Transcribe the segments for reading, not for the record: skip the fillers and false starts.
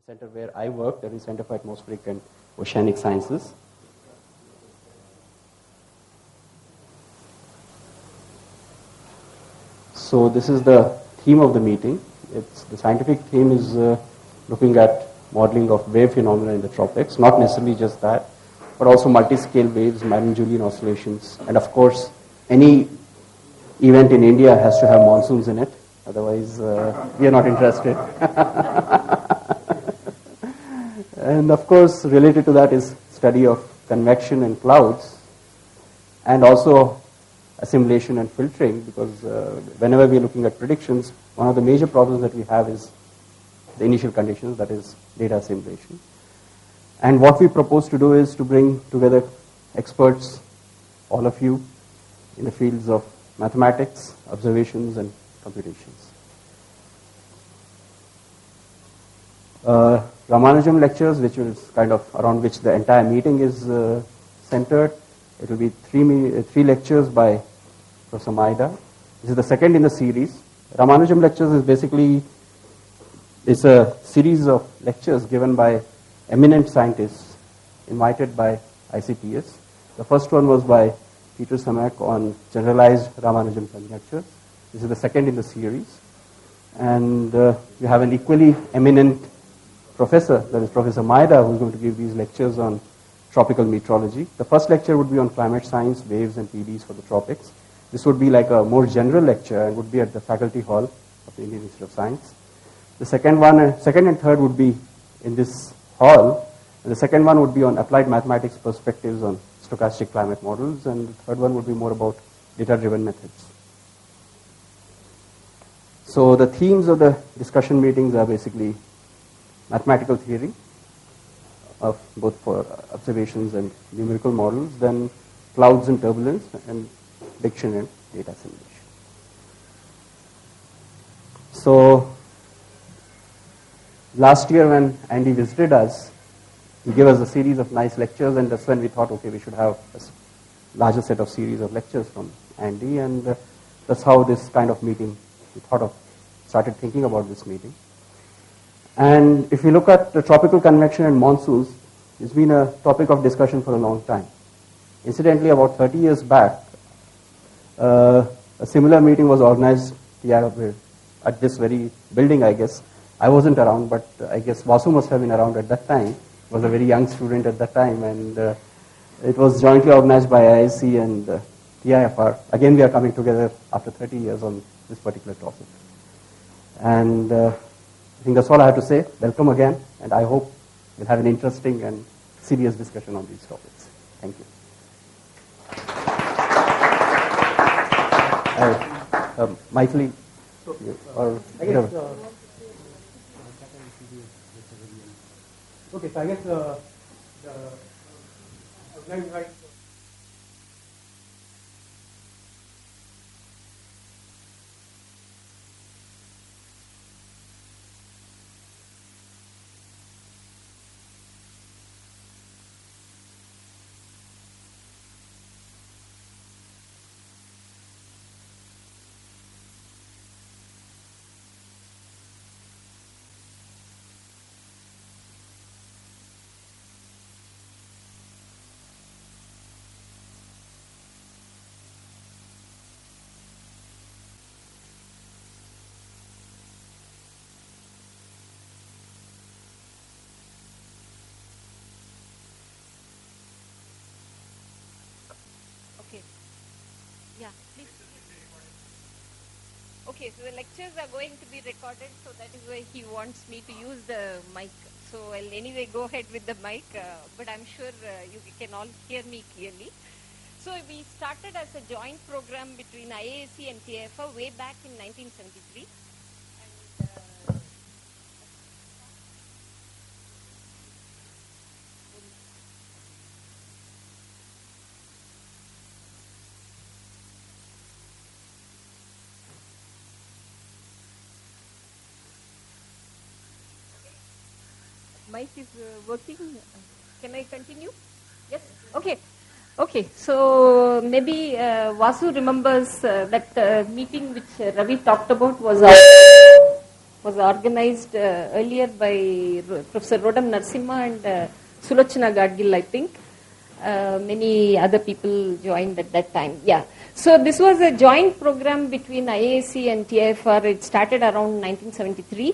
center where I work, that is Center for Atmospheric and Oceanic Sciences. So this is the theme of the meeting. The scientific theme is looking at modeling of wave phenomena in the tropics, not necessarily just that, but also multi-scale waves, Marine-Julian oscillations, and of course, any event in India has to have monsoons in it. Otherwise, we are not interested. And of course, related to that is study of convection and clouds, and also assimilation and filtering, because whenever we are looking at predictions, one of the major problems that we have is the initial conditions, that is data assimilation. And what we propose to do is to bring together experts, all of you, in the fields of mathematics, observations, and computations. Ramanujam lectures, which is kind of around which the entire meeting is centered. It will be three lectures by Professor Maida. This is the second in the series. Ramanujam lectures is basically it's a series of lectures given by eminent scientists invited by ICTS. The first one was by Peter Samek on generalized Ramanujam conjectures. This is the second in the series. And you have an equally eminent professor, that is Professor Maida, who is going to give these lectures on tropical meteorology. The first lecture would be on climate science, waves and PDs for the tropics. This would be like a more general lecture and would be at the faculty hall of the Indian Institute of Science. The second and third would be in this hall, and the second one would be on applied mathematics perspectives on stochastic climate models, and the third one would be more about data-driven methods. So the themes of the discussion meetings are basically mathematical theory of both for observations and numerical models, then clouds and turbulence, and prediction and data simulation. So last year when Andy visited us, he gave us a series of nice lectures, and that's when we thought, okay, we should have a larger set of series of lectures from Andy, and that's how this kind of meeting, we started thinking about this meeting. And if you look at the tropical convection and monsoons, it's been a topic of discussion for a long time. Incidentally, about 30 years back, a similar meeting was organized at this very building, I guess. I wasn't around, but I guess Vasu must have been around at that time. He was a very young student at that time, and it was jointly organized by IISc and TIFR. Again, we are coming together after 30 years on this particular topic. And I think that's all I have to say. Welcome again, and I hope we'll have an interesting and serious discussion on these topics. Thank you. Maithili, or whatever. Okay, so I guess the outline right. Yeah, please. Okay, so the lectures are going to be recorded, so that is why he wants me to use the mic. So I'll anyway go ahead with the mic, but I'm sure you can all hear me clearly. So we started as a joint program between IISc and TIFR way back in 1973. Mic is working. Can I continue? Yes? Okay. Okay. So maybe Vasu remembers that meeting which Ravi talked about was was organized earlier by Professor Rodam Narasimha and Sulochana Gadgil, I think. Many other people joined at that time. Yeah. So this was a joint program between IISc and TIFR. It started around 1973.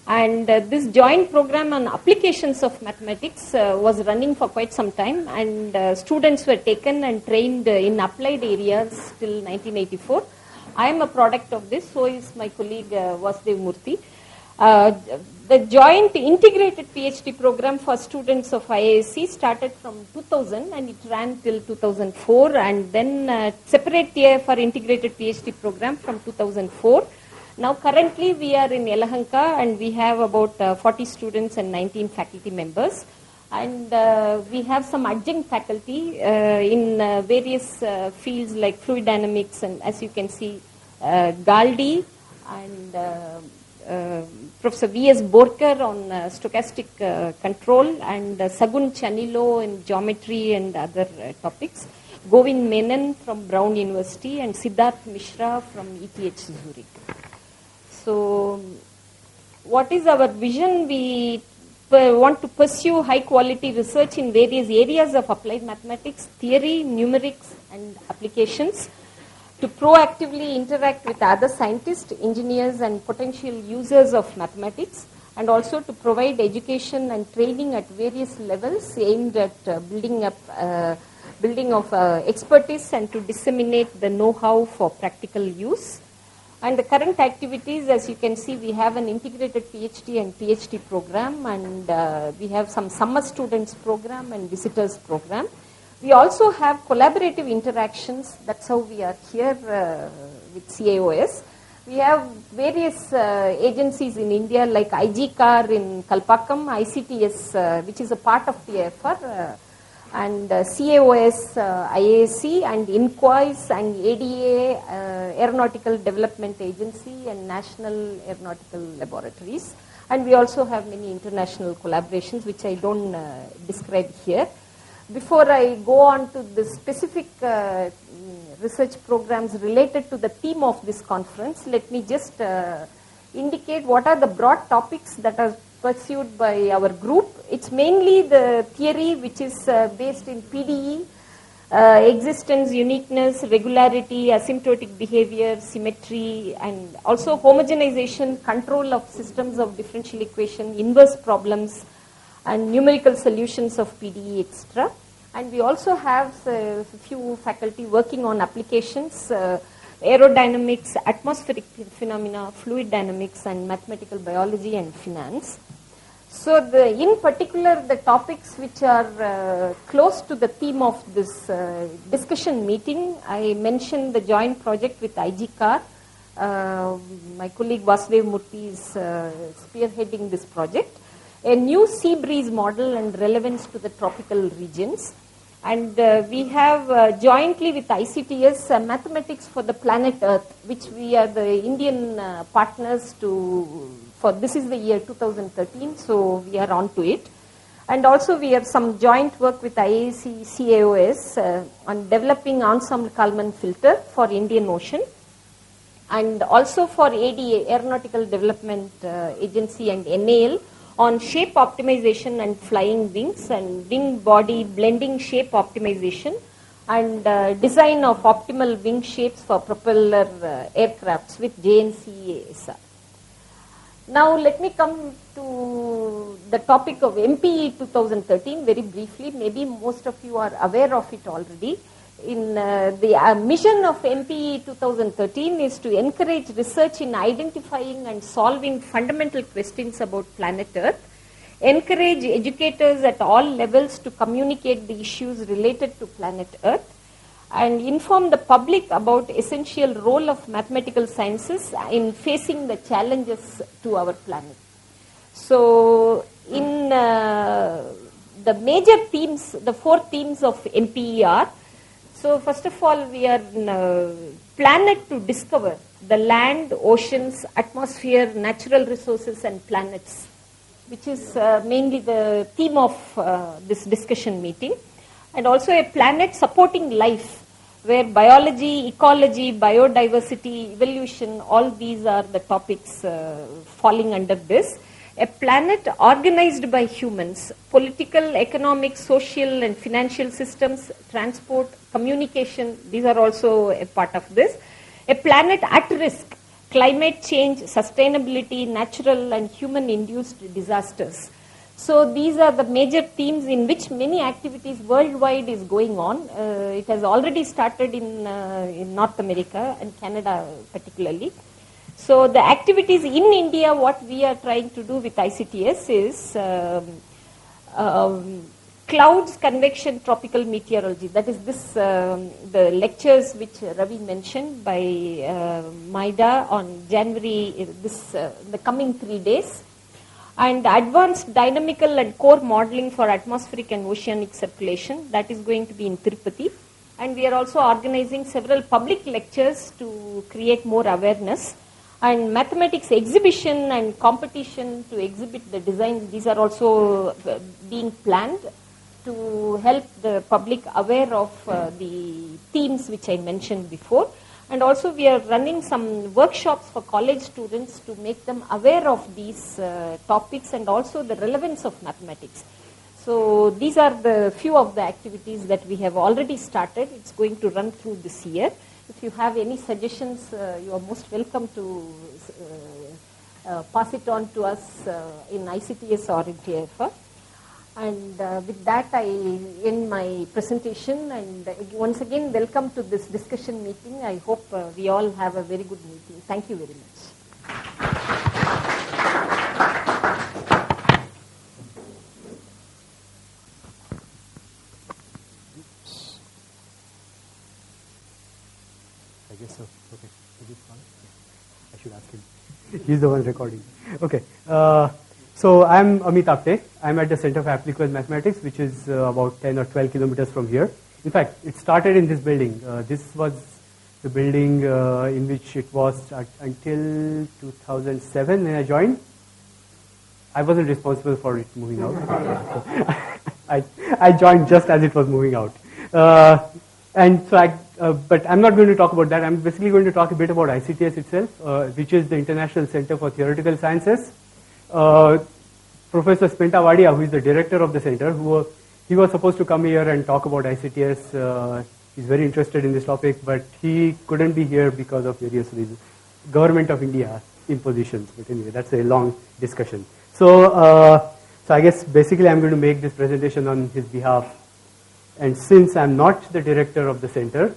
And this joint program on applications of mathematics was running for quite some time. And students were taken and trained in applied areas till 1984. I am a product of this, so is my colleague Vasudev Murthy. The joint integrated PhD program for students of IISc started from 2000 and it ran till 2004, and then separate TIFR integrated PhD program from 2004. Now currently we are in Yelahanka and we have about 40 students and 19 faculty members. And we have some adjunct faculty in various fields like fluid dynamics, and as you can see, Galdi and Professor V.S. Borkar on stochastic control, and Sagun Chanilo in geometry and other topics, Govind Menon from Brown University, and Siddharth Mishra from ETH Zurich. So what is our vision? We want to pursue high quality research in various areas of applied mathematics, theory, numerics and applications, to proactively interact with other scientists, engineers and potential users of mathematics, and also to provide education and training at various levels aimed at building of expertise and to disseminate the know-how for practical use. And the current activities, as you can see, we have an integrated PhD and PhD program, and we have some summer students program and visitors program. We also have collaborative interactions. That's how we are here with CIOS. We have various agencies in India like IGCAR in Kalpakkam, ICTS, which is a part of TIFR, and CAOS, IASc, and INQUIS, and ADA, Aeronautical Development Agency, and National Aeronautical Laboratories. And we also have many international collaborations, which I don't describe here. Before I go on to the specific research programs related to the theme of this conference, let me just indicate what are the broad topics that are pursued by our group. It's mainly the theory which is based in PDE, existence, uniqueness, regularity, asymptotic behavior, symmetry, and also homogenization, control of systems of differential equation, inverse problems, and numerical solutions of PDE, etc. And we also have a few faculty working on applications, aerodynamics, atmospheric phenomena, fluid dynamics, and mathematical biology and finance. So in particular, the topics which are close to the theme of this discussion meeting, I mentioned the joint project with IGCAR. My colleague Vasudev Murthy is spearheading this project. A new sea breeze model and relevance to the tropical regions. And we have jointly with ICTS mathematics for the planet Earth, which we are the Indian partners for this is the year 2013, so we are on to it. And also we have some joint work with IAC CAOS on developing ensemble Kalman filter for Indian Ocean, and also for ADA, Aeronautical Development Agency, and NAL on shape optimization and flying wings and wing body blending shape optimization and design of optimal wing shapes for propeller aircrafts with JNC ESA. Now let me come to the topic of MPE 2013 very briefly. Maybe most of you are aware of it already. In the mission of MPE 2013 is to encourage research in identifying and solving fundamental questions about planet Earth, encourage educators at all levels to communicate the issues related to planet Earth, and inform the public about essential role of mathematical sciences in facing the challenges to our planet. So in the major themes, the 4 themes of MPE are, so first of all, we are planet to discover the land, oceans, atmosphere, natural resources and planets, which is mainly the theme of this discussion meeting. And also a planet supporting life. where biology, ecology, biodiversity, evolution, all these are the topics falling under this. A planet organized by humans, political, economic, social and financial systems, transport, communication, these are also a part of this. A planet at risk, climate change, sustainability, natural and human-induced disasters. So these are the major themes in which many activities worldwide is going on. It has already started in North America and Canada particularly. So the activities in India, what we are trying to do with ICTS is clouds, convection, tropical meteorology. That is this, the lectures which Ravi mentioned by Maida on January, the coming 3 days. And advanced dynamical and core modeling for atmospheric and oceanic circulation, that is going to be in Tirupati. And we are also organizing several public lectures to create more awareness. And mathematics exhibition and competition to exhibit the designs, these are also being planned to help the public aware of the themes which I mentioned before. And also we are running some workshops for college students to make them aware of these topics and also the relevance of mathematics. So these are the few of the activities that we have already started. It's going to run through this year. If you have any suggestions, you are most welcome to pass it on to us in ICTS or in TIFR. And with that, I end my presentation. And once again, welcome to this discussion meeting. I hope we all have a very good meeting. Thank you very much. I guess so. Okay. Is this on? I should ask him. He's the one recording. Okay. So I'm Amit Apte. I'm at the Center for Applicable Mathematics, which is about 10 or 12 kilometers from here. In fact, it started in this building. This was the building in which it was until 2007 when I joined. I wasn't responsible for it moving out. I joined just as it was moving out. And so but I'm not going to talk about that. I'm basically going to talk a bit about ICTS itself, which is the International Center for Theoretical Sciences. Professor Spenta Wadia, who is the director of the center, he was supposed to come here and talk about ICTS. He's very interested in this topic, but he couldn't be here because of various reasons. Government of India impositions, but anyway, that's a long discussion. So I guess basically I'm going to make this presentation on his behalf. And since I'm not the director of the center,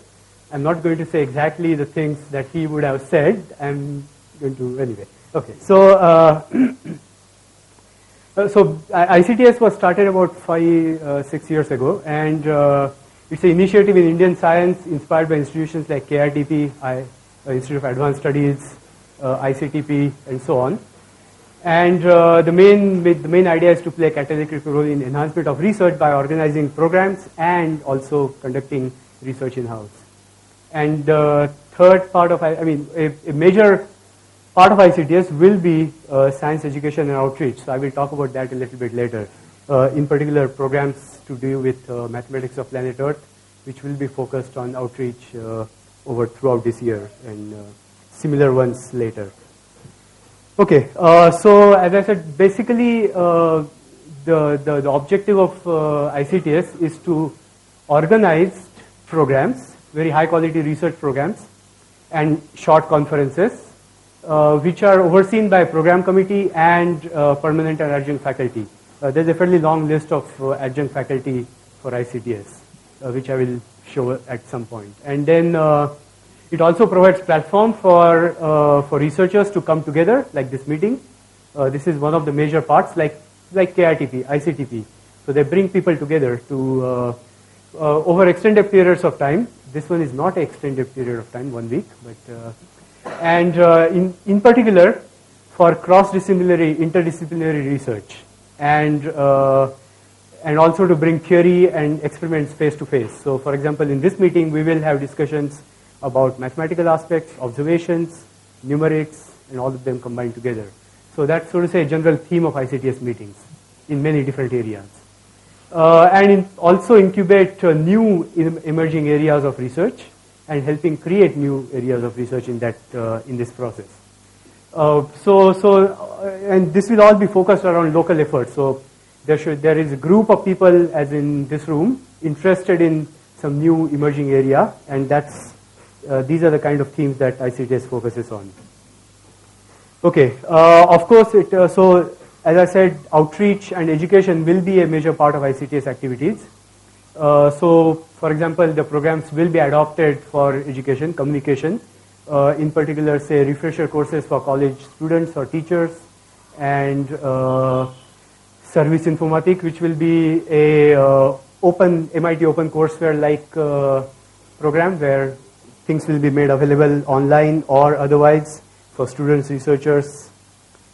I'm not going to say exactly the things that he would have said. I'm going to, anyway. Okay, so ICTS was started about 5-6 years ago, and it's an initiative in Indian science inspired by institutions like KITP, Institute of Advanced Studies, ICTP, and so on. And the main idea is to play a catalytic role in enhancement of research by organizing programs and also conducting research in-house. And the third part of, a major part of ICTS will be science education and outreach. So I will talk about that a little bit later. In particular, programs to do with mathematics of planet Earth, which will be focused on outreach throughout this year, and similar ones later. Okay, so as I said, basically the objective of ICTS is to organize programs, very high quality research programs, and short conferences, which are overseen by program committee and permanent and adjunct faculty. There's a fairly long list of adjunct faculty for ICTS, which I will show at some point. And then it also provides platform for researchers to come together, like this meeting. This is one of the major parts, like KITP, ICTP. So they bring people together to over extended periods of time. This one is not an extended period of time, 1 week, but in particular for cross-disciplinary, interdisciplinary research, and also to bring theory and experiments face to face. So, for example, in this meeting, we will have discussions about mathematical aspects, observations, numerics, and all of them combined together. So that's, so to say, a general theme of ICTS meetings in many different areas. and also incubate new emerging areas of research and helping create new areas of research in that in this process. And this will all be focused around local efforts. So there is a group of people, as in this room, interested in some new emerging area, and these are the kind of themes that ICTS focuses on. Okay, of course, so as I said, outreach and education will be a major part of ICTS activities. So, for example, the programs will be adopted for education, communication, in particular, say, refresher courses for college students or teachers, and service informatics, which will be a MIT Open Courseware like program where things will be made available online or otherwise for students, researchers,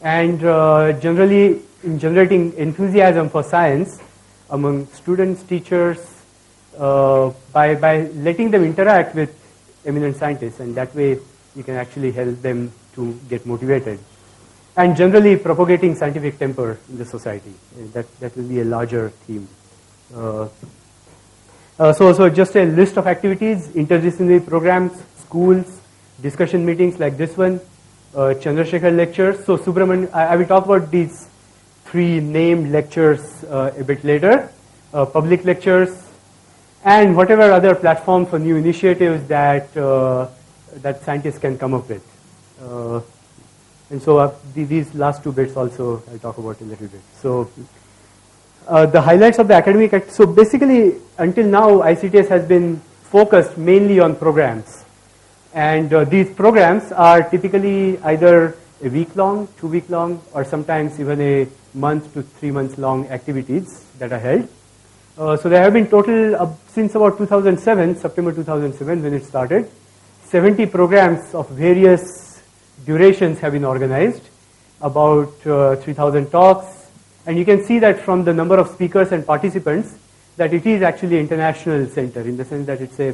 and generally in generating enthusiasm for science among students, teachers, by letting them interact with eminent scientists, and that way you can actually help them to get motivated. And generally propagating scientific temper in the society. That will be a larger theme. So just a list of activities: interdisciplinary programs, schools, discussion meetings like this one, Chandrasekhar lectures. So Subramanian, I will talk about these 3 named lectures a bit later. Public lectures, and whatever other platform for new initiatives that that scientists can come up with. And so these last 2 bits also I'll talk about a little bit. So the highlights of the academic so basically until now ICTS has been focused mainly on programs, and these programs are typically either a week long, 2 week long, or sometimes even a month to 3 months long activities that are held. So there have been total since about 2007, September 2007 when it started, 70 programs of various durations have been organized, about 3,000 talks, and you can see that from the number of speakers and participants that it is actually an international center in the sense that it's a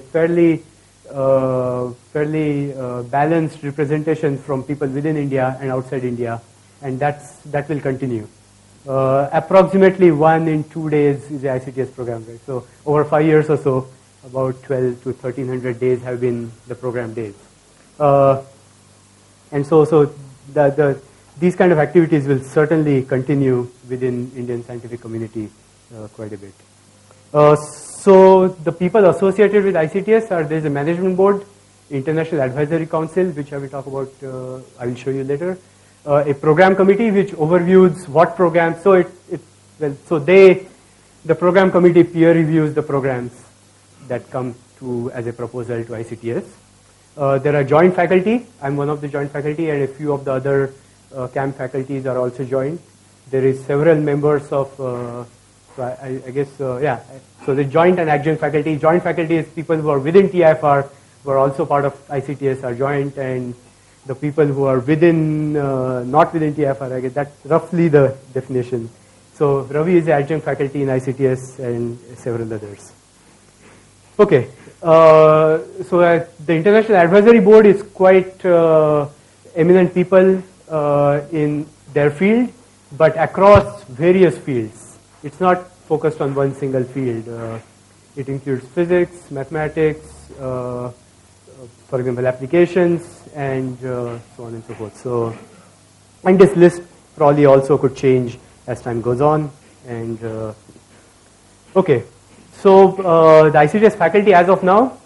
fairly balanced representation from people within India and outside India, and that will continue. Approximately 1 in 2 days is the ICTS program, right? So over 5 years or so, about 12 to 1,300 days have been the program days. And so these kind of activities will certainly continue within Indian scientific community quite a bit. So the people associated with ICTS there's a management board, International Advisory Council, which I will talk about, I will show you later. A program committee which overviews what programs, the program committee peer reviews the programs that come to as a proposal to ICTS. There are joint faculty. I'm one of the joint faculty, and a few of the other camp faculties are also joined. There is several members of, so the joint and adjunct faculty. Joint faculty is people who are within TIFR, who are also part of ICTS, are joint, and the people who are within, not within TIFR, I guess that's roughly the definition. So Ravi is the adjunct faculty in ICTS and several others. Okay. The International Advisory Board is quite eminent people in their field, but across various fields. It's not focused on one single field. It includes physics, mathematics, for example, applications, and so on and so forth. So, and this list probably also could change as time goes on. And okay. So the ICTS faculty as of now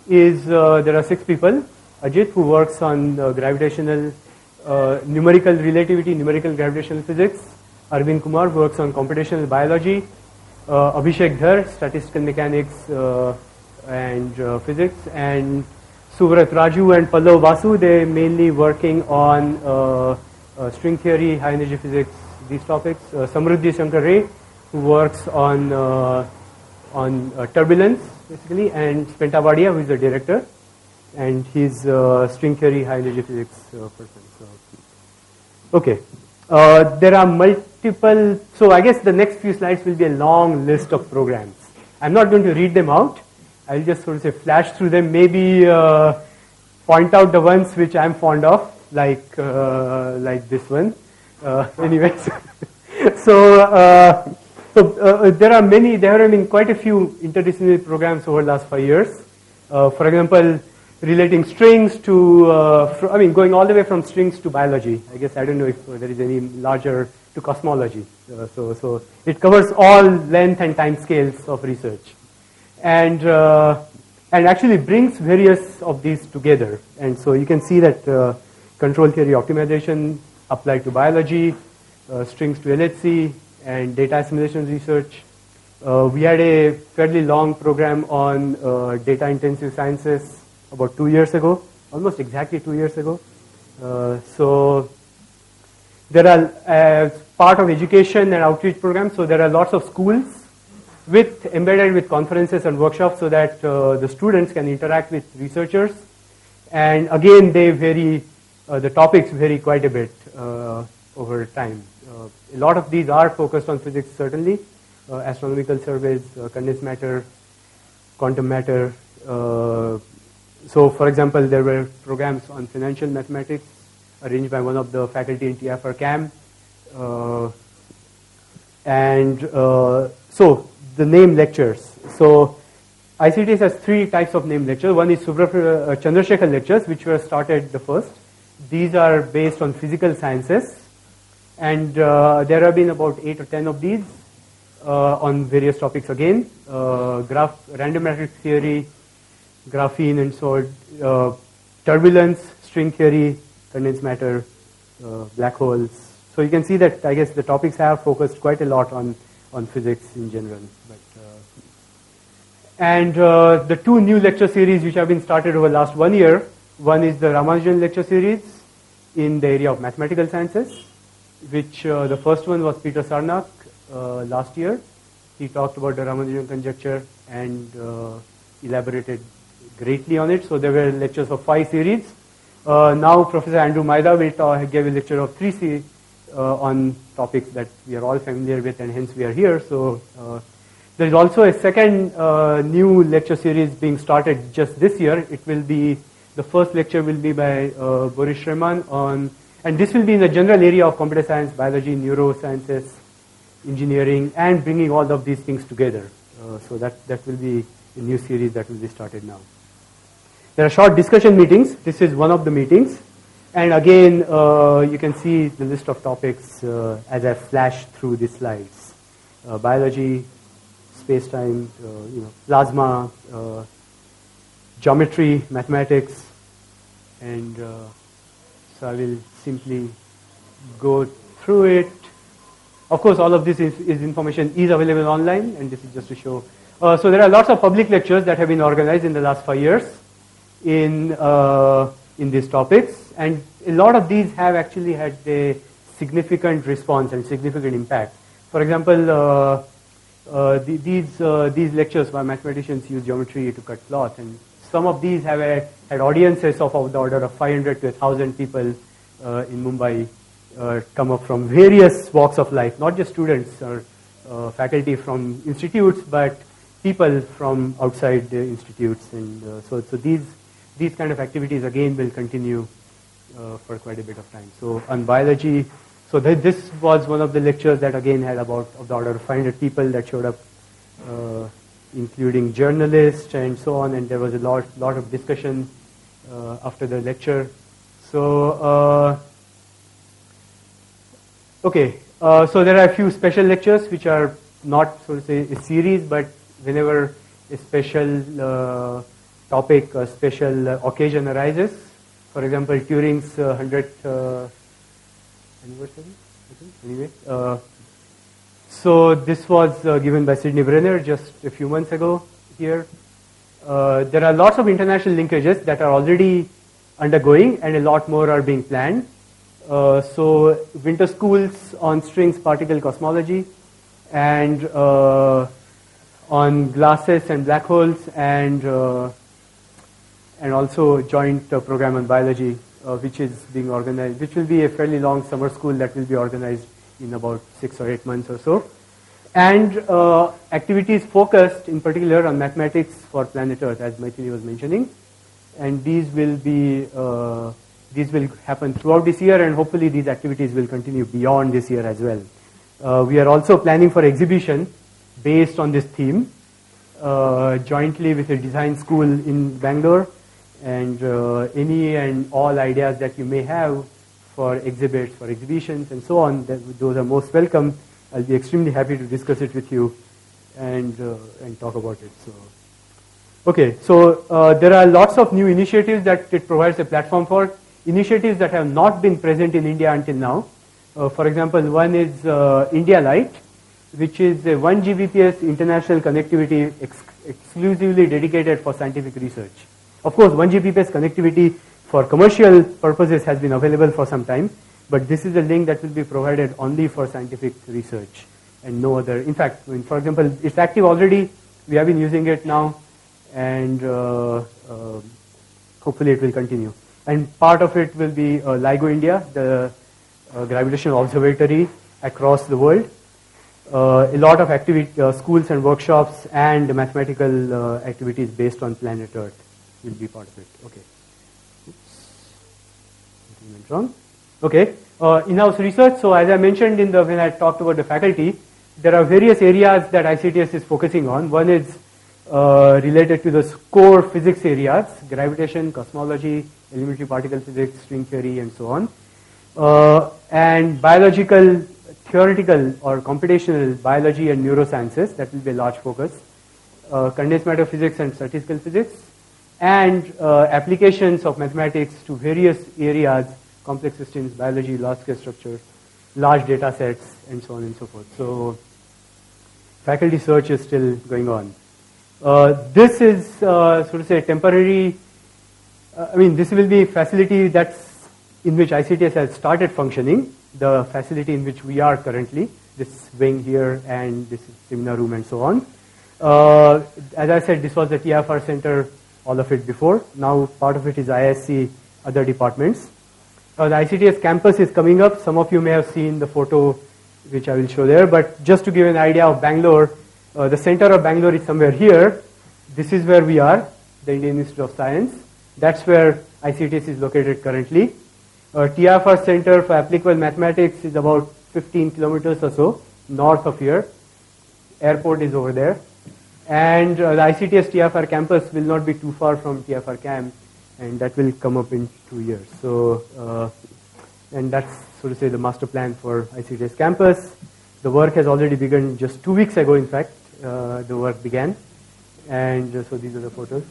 is there are 6 people. Ajit, who works on gravitational numerical relativity, numerical gravitational physics. Arvind Kumar, who works on computational biology. Abhishek Dhar, statistical mechanics and physics. And Suvrat Raju and Pallav Vasu, they're mainly working on string theory, high energy physics, these topics. Samruddhi Shankar Ray, who works on turbulence, basically, and Spenta Vadia, who is the director, and he's string theory, high energy physics person. So, okay. There are multiple, so I guess the next few slides will be a long list of programs. I'm not going to read them out. I'll just sort of say flash through them, maybe point out the ones which I'm fond of, like this one. Anyways, so So there have been quite a few interdisciplinary programs over the last 5 years. For example, relating strings to, going all the way from strings to biology. I guess I don't know if there is any larger to cosmology. So it covers all length and time scales of research, and actually brings various of these together. And so you can see that control theory optimization applied to biology, strings to LHC, and data assimilation research. We had a fairly long program on data-intensive sciences about 2 years ago, almost exactly 2 years ago. So there are, as part of education and outreach programs, so there are lots of schools embedded with conferences and workshops so that the students can interact with researchers. And again, they vary, the topics vary quite a bit over time. A lot of these are focused on physics, certainly. Astronomical surveys, condensed matter, quantum matter. So, for example, there were programs on financial mathematics arranged by one of the faculty in TIFR CAM. So, the name lectures. So, ICTS has 3 types of name lectures. One is Chandrasekhar lectures, which were started the first. These are based on physical sciences. And there have been about 8 or 10 of these on various topics again. Random matrix theory, graphene and so turbulence, string theory, condensed matter, black holes. So you can see that I guess the topics have focused quite a lot on physics in general. The 2 new lecture series which have been started over the last 1 year, one is the Ramanujan lecture series in the area of mathematical sciences, which the first one was Peter Sarnak last year. He talked about the Ramanujan conjecture and elaborated greatly on it. So there were lectures of 5 series. Now Professor Andrew Maida will give a lecture of 3 on topics that we are all familiar with, and hence we are here. So there is also a second new lecture series being started just this year. It will be, the first lecture will be by Boris Schreman on, and this will be in the general area of computer science, biology, neurosciences, engineering, and bringing all of these things together. So that will be a new series that will be started now. There are short discussion meetings. This is one of the meetings. And again, you can see the list of topics as I flash through these slides. Biology, space-time, plasma, geometry, mathematics, and so I will simply go through it. Of course, all of this information is available online, and this is just to show. So there are lots of public lectures that have been organized in the last 5 years in these topics, and a lot of these have actually had a significant response and significant impact. For example, these lectures by mathematicians use geometry to cut cloth, and some of these have had audiences of the order of 500 to 1,000 people in Mumbai come up from various walks of life, not just students or faculty from institutes, but people from outside the institutes. And so these kind of activities again will continue for quite a bit of time. So on biology, so this was one of the lectures that again had about of the order of 500 people that showed up, including journalists and so on, and there was a lot of discussion after the lecture. So so there are a few special lectures which are not, so to say, a series, but whenever a special topic, a special occasion arises. For example, Turing's 100th anniversary, I think. Anyway, so this was given by Sidney Brenner just a few months ago here. There are lots of international linkages that are already undergoing, and a lot more are being planned. So winter schools on strings particle cosmology, and on glasses and black holes, and also joint program on biology, which is being organized, which will be a fairly long summer school that will be organized in about 6 or 8 months or so. And activities focused in particular on mathematics for planet Earth, as Maithili was mentioning. And these will happen throughout this year, and hopefully these activities will continue beyond this year as well. We are also planning for exhibition based on this theme, jointly with a design school in Bangalore, and any and all ideas that you may have for exhibits, for exhibitions, and so on, those are most welcome. I'll be extremely happy to discuss it with you and talk about it. Okay, so there are lots of new initiatives that it provides a platform for, initiatives that have not been present in India until now. For example, one is India Light, which is a 1 Gbps international connectivity exclusively dedicated for scientific research. Of course, 1 Gbps connectivity for commercial purposes has been available for some time, but this is a link that will be provided only for scientific research and no other. In fact, for example, it's active already. We have been using it now, and hopefully it will continue. And part of it will be LIGO India, the gravitational observatory across the world. A lot of schools and workshops and mathematical activities based on planet Earth will be part of it. Okay. Oops. Something went wrong. Okay. In-house research. So as I mentioned when I talked about the faculty, there are various areas that ICTS is focusing on. One is related to the core physics areas: gravitation, cosmology, elementary particle physics, string theory, and so on. And biological, theoretical or computational biology and neurosciences, that will be a large focus. Condensed matter physics and statistical physics, and applications of mathematics to various areas: complex systems, biology, large scale structures, large data sets, and so on and so forth. So faculty search is still going on. This is, so to say, temporary. This will be a facility in which ICTS has started functioning, the facility in which we are currently, this wing here and this seminar room and so on. As I said, this was the TIFR center, all of it before. Now part of it is ISC, other departments. The ICTS campus is coming up. Some of you may have seen the photo which I will show there, but just to give an idea of Bangalore, the center of Bangalore is somewhere here. This is where we are, the Indian Institute of Science. That's where ICTS is located currently. TIFR Center for Applicable Mathematics is about 15 kilometers or so north of here. Airport is over there. And the ICTS TIFR campus will not be too far from TIFR camp, and that will come up in 2 years. So, and that's, so to say, the master plan for ICTS campus. The work has already begun just 2 weeks ago, in fact, the work began. And so these are the photos.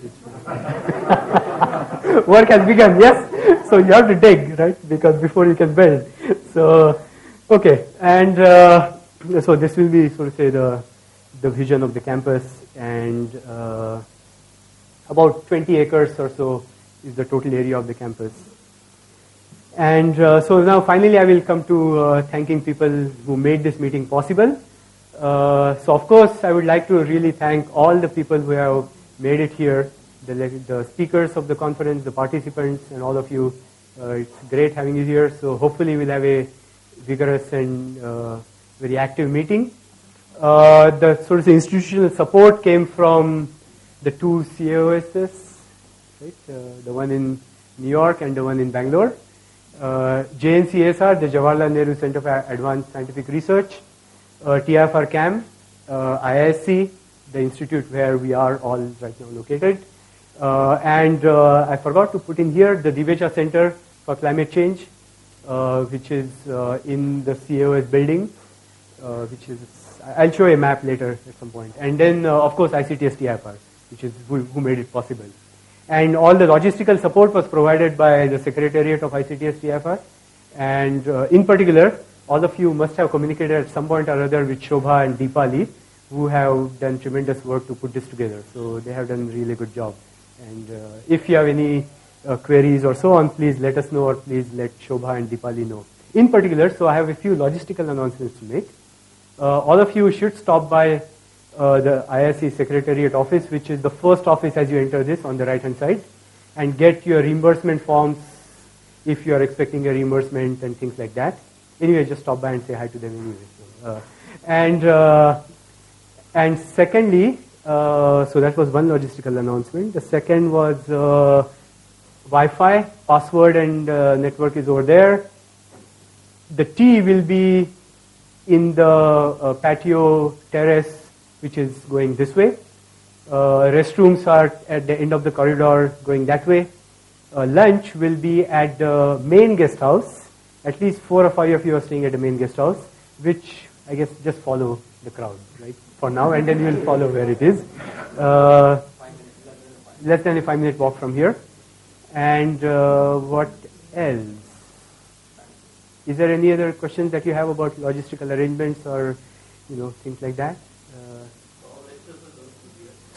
Work has begun, yes. So you have to dig, right? Because before you can build. So, okay. And so this will be, so to say, the vision of the campus. And about 20 acres or so is the total area of the campus. And so now finally I will come to thanking people who made this meeting possible. So of course I would like to really thank all the people who have made it here, the speakers of the conference, the participants, and all of you. It's great having you here. So hopefully we'll have a vigorous and very active meeting. The sort of institutional support came from the two CAOSs, right? The one in New York and the one in Bangalore. JNCSR, the Jawaharlal Nehru Center for Advanced Scientific Research. TIFR CAM, IISc, the institute where we are all right now located. And I forgot to put in here the Divecha Center for Climate Change, which is in the CAOS building, which is, I'll show a map later at some point. And then, of course, ICTS TIFR, which is who made it possible. And all the logistical support was provided by the Secretariat of ICTS TIFR. And in particular, all of you must have communicated at some point or other with Shobha and Deepali, who have done tremendous work to put this together. So they have done a really good job. And if you have any queries or so on, please let us know, or please let Shobha and Deepali know. In particular, so I have a few logistical announcements to make. All of you should stop by the IISc Secretariat office, which is the first office as you enter this on the right hand side, and get your reimbursement forms if you are expecting a reimbursement and things like that. Anyway, just stop by and say hi to them anyway. And secondly, so that was one logistical announcement. The second was Wi-Fi, password and network is over there. The tea will be in the patio terrace, which is going this way. Restrooms are at the end of the corridor going that way. Lunch will be at the main guest house. At least 4 or 5 of you are staying at the main guest house, which I guess just follow the crowd, right? For now, and then you will follow where it is. Less than a 5-minute walk from here. And what else? Is there any other questions that you have about logistical arrangements or, things like that?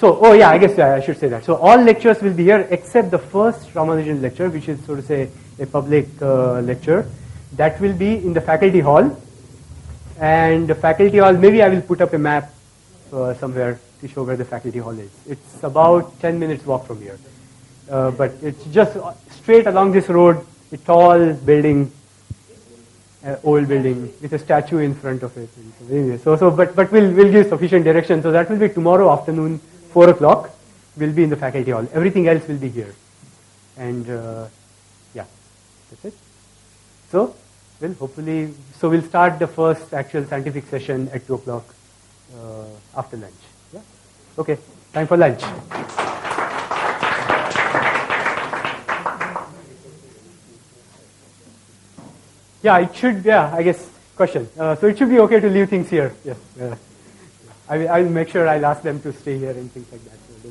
I should say that. So all lectures will be here except the first Ramanujan lecture, which is, so to say, a public lecture. That will be in the faculty hall. And the faculty hall, maybe I will put up a map somewhere to show where the faculty hall is. It's about 10 minutes walk from here. But it's just straight along this road, a tall building, old building with a statue in front of it. Anyway, but we'll give sufficient direction. So that will be tomorrow afternoon, 4 o'clock. We'll be in the faculty hall. Everything else will be here. And that's it. So we'll start the first actual scientific session at 2 o'clock after lunch. Yeah. Okay. Time for lunch. Yeah, it should. Yeah, I guess. Question. So it should be okay to leave things here. Yes. I'll make sure I'll ask them to stay here and things like that. So